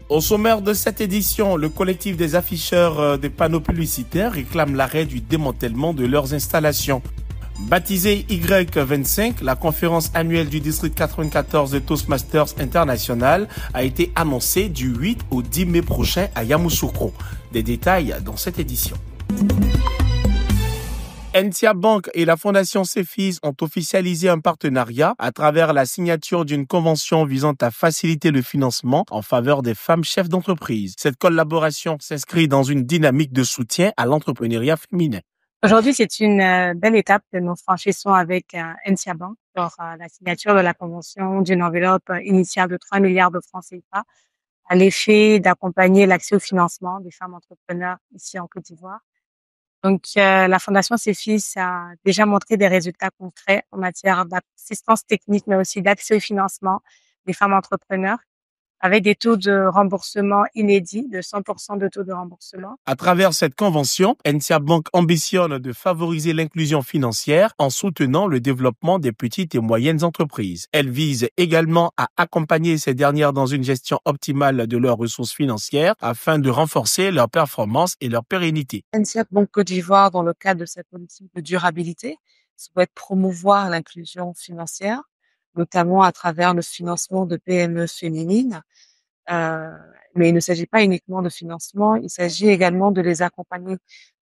Au sommaire de cette édition, le collectif des afficheurs des panneaux publicitaires réclame l'arrêt du démantèlement de leurs installations. Baptisée Y25, la conférence annuelle du district 94 de Toastmasters International a été annoncée du 8 au 10 mai prochain à Yamoussoukro. Des détails dans cette édition. NTIA Bank et la Fondation CEFIS ont officialisé un partenariat à travers la signature d'une convention visant à faciliter le financement en faveur des femmes chefs d'entreprise. Cette collaboration s'inscrit dans une dynamique de soutien à l'entrepreneuriat féminin. Aujourd'hui, c'est une belle étape que nous franchissons avec NTIA Bank pour la signature de la convention d'une enveloppe initiale de 3 milliards de francs CFA à l'effet d'accompagner l'accès au financement des femmes entrepreneurs ici en Côte d'Ivoire. Donc, la Fondation CEFIS a déjà montré des résultats concrets en matière d'assistance technique, mais aussi d'accès au financement des femmes entrepreneurs, avec des taux de remboursement inédits, de 100% de taux de remboursement. À travers cette convention, NTIA Bank ambitionne de favoriser l'inclusion financière en soutenant le développement des petites et moyennes entreprises. Elle vise également à accompagner ces dernières dans une gestion optimale de leurs ressources financières afin de renforcer leur performance et leur pérennité. NTIA Bank Côte d'Ivoire, dans le cadre de cette politique de durabilité, souhaite promouvoir l'inclusion financière, notamment à travers le financement de PME féminines. Mais il ne s'agit pas uniquement de financement, il s'agit également de les accompagner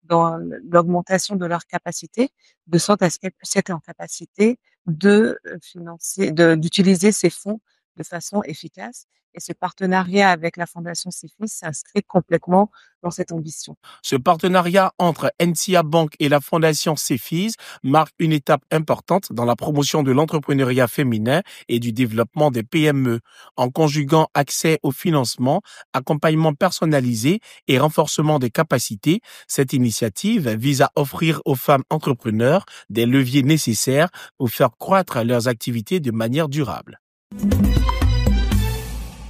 dans l'augmentation de leurs capacités, de sorte à ce qu'elles puissent être en capacité de financer, d'utiliser ces fonds de façon efficace. Et ce partenariat avec la Fondation CEFIS s'inscrit complètement dans cette ambition. Ce partenariat entre NTIA Bank et la Fondation CEFIS marque une étape importante dans la promotion de l'entrepreneuriat féminin et du développement des PME. En conjuguant accès au financement, accompagnement personnalisé et renforcement des capacités, cette initiative vise à offrir aux femmes entrepreneurs des leviers nécessaires pour faire croître leurs activités de manière durable.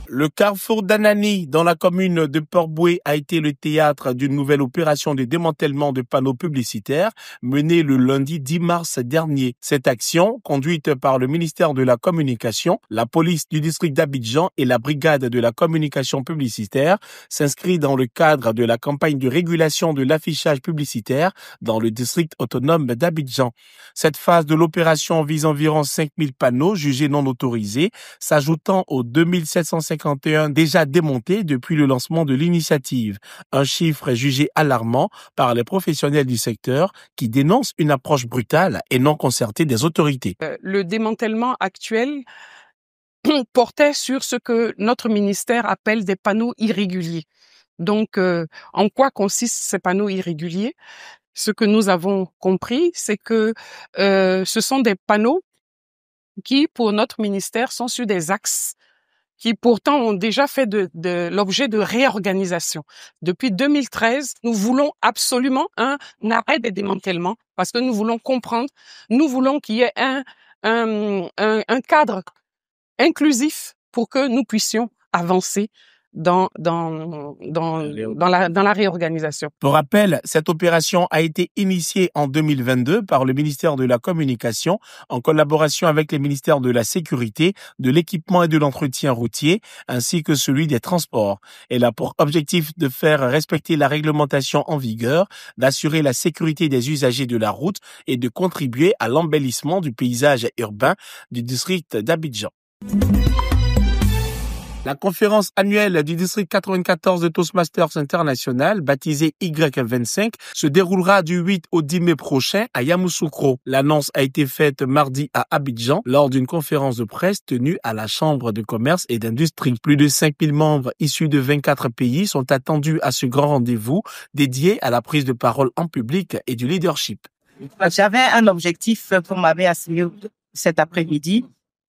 Le carrefour d'Anani, dans la commune de Port-Bouët, a été le théâtre d'une nouvelle opération de démantèlement de panneaux publicitaires menée le lundi 10 mars dernier. Cette action, conduite par le ministère de la Communication, la police du district d'Abidjan et la brigade de la communication publicitaire, s'inscrit dans le cadre de la campagne de régulation de l'affichage publicitaire dans le district autonome d'Abidjan. Cette phase de l'opération vise environ 5000 panneaux jugés non autorisés, s'ajoutant aux 2751 déjà démontés depuis le lancement de l'initiative. Un chiffre jugé alarmant par les professionnels du secteur qui dénoncent une approche brutale et non concertée des autorités. Le démantèlement actuel portait sur ce que notre ministère appelle des panneaux irréguliers. Donc, en quoi consistent ces panneaux irréguliers? Ce que nous avons compris, c'est que ce sont des panneaux qui, pour notre ministère, sont sur des axes qui pourtant ont déjà fait de l'objet de réorganisation. Depuis 2013, nous voulons absolument un arrêt des démantèlements parce que nous voulons comprendre, nous voulons qu'il y ait un cadre inclusif pour que nous puissions avancer dans la réorganisation. Pour rappel, cette opération a été initiée en 2022 par le ministère de la Communication en collaboration avec les ministères de la Sécurité, de l'Équipement et de l'Entretien routier ainsi que celui des Transports. Elle a pour objectif de faire respecter la réglementation en vigueur, d'assurer la sécurité des usagers de la route et de contribuer à l'embellissement du paysage urbain du district d'Abidjan. La conférence annuelle du district 94 de Toastmasters International, baptisée Y25, se déroulera du 8 au 10 mai prochain à Yamoussoukro. L'annonce a été faite mardi à Abidjan lors d'une conférence de presse tenue à la Chambre de commerce et d'industrie. Plus de 5000 membres issus de 24 pays sont attendus à ce grand rendez-vous dédié à la prise de parole en public et du leadership. J'avais un objectif qu'on m'avait assigné cet après-midi.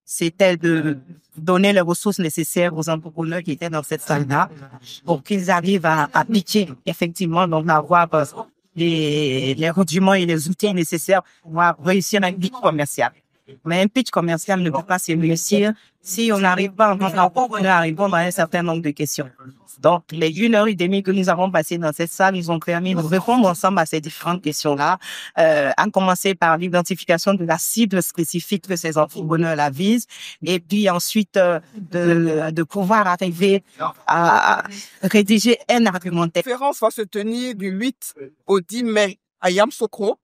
C'était de donner les ressources nécessaires aux entrepreneurs qui étaient dans cette salle-là pour qu'ils arrivent à appliquer effectivement, donc avoir les rudiments et les outils nécessaires pour pouvoir réussir un guide commercial. Mais un pitch commercial ne peut pas se réussir si on n'arrive pas à répondre à un certain nombre de questions. Donc, les 1h30 que nous avons passées dans cette salle, ils ont permis de répondre ensemble à ces différentes questions-là, à commencer par l'identification de la cible spécifique que ces entrepreneurs la visent, et puis ensuite de pouvoir arriver à rédiger un argumentaire. La conférence va se tenir du 8 au 10 mai à Yamoussoukro,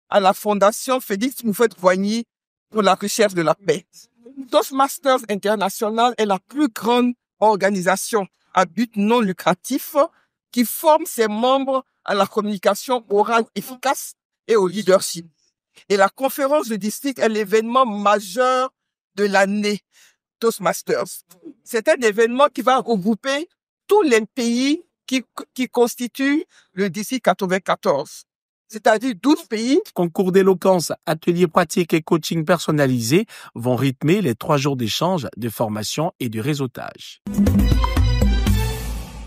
à la Fondation Félix Houphouët-Boigny pour la recherche de la paix. Toastmasters International est la plus grande organisation à but non lucratif qui forme ses membres à la communication orale efficace et au leadership. Et la conférence de district est l'événement majeur de l'année Toastmasters. C'est un événement qui va regrouper tous les pays qui constituent le district 94. C'est-à-dire 12 pays. Concours d'éloquence, ateliers pratiques et coaching personnalisés vont rythmer les 3 jours d'échange, de formation et de réseautage.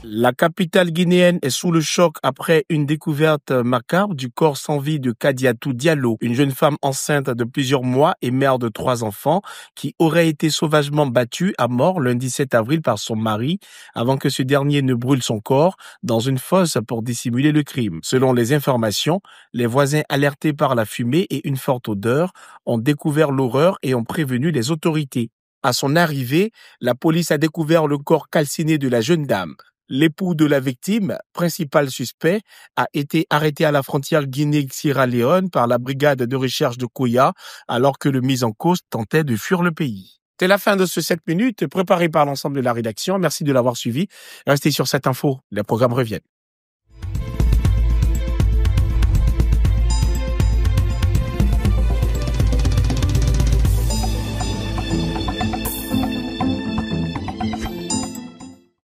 La capitale guinéenne est sous le choc après une découverte macabre du corps sans vie de Kadiatou Diallo, une jeune femme enceinte de plusieurs mois et mère de 3 enfants qui aurait été sauvagement battue à mort lundi 7 avril par son mari avant que ce dernier ne brûle son corps dans une fosse pour dissimuler le crime. Selon les informations, les voisins alertés par la fumée et une forte odeur ont découvert l'horreur et ont prévenu les autorités. À son arrivée, la police a découvert le corps calciné de la jeune dame. L'époux de la victime, principal suspect, a été arrêté à la frontière Guinée-Sierra Leone par la brigade de recherche de Kouya alors que le mis en cause tentait de fuir le pays. C'est la fin de ce 7 minutes préparé par l'ensemble de la rédaction. Merci de l'avoir suivi. Restez sur cette info. Les programmes reviennent.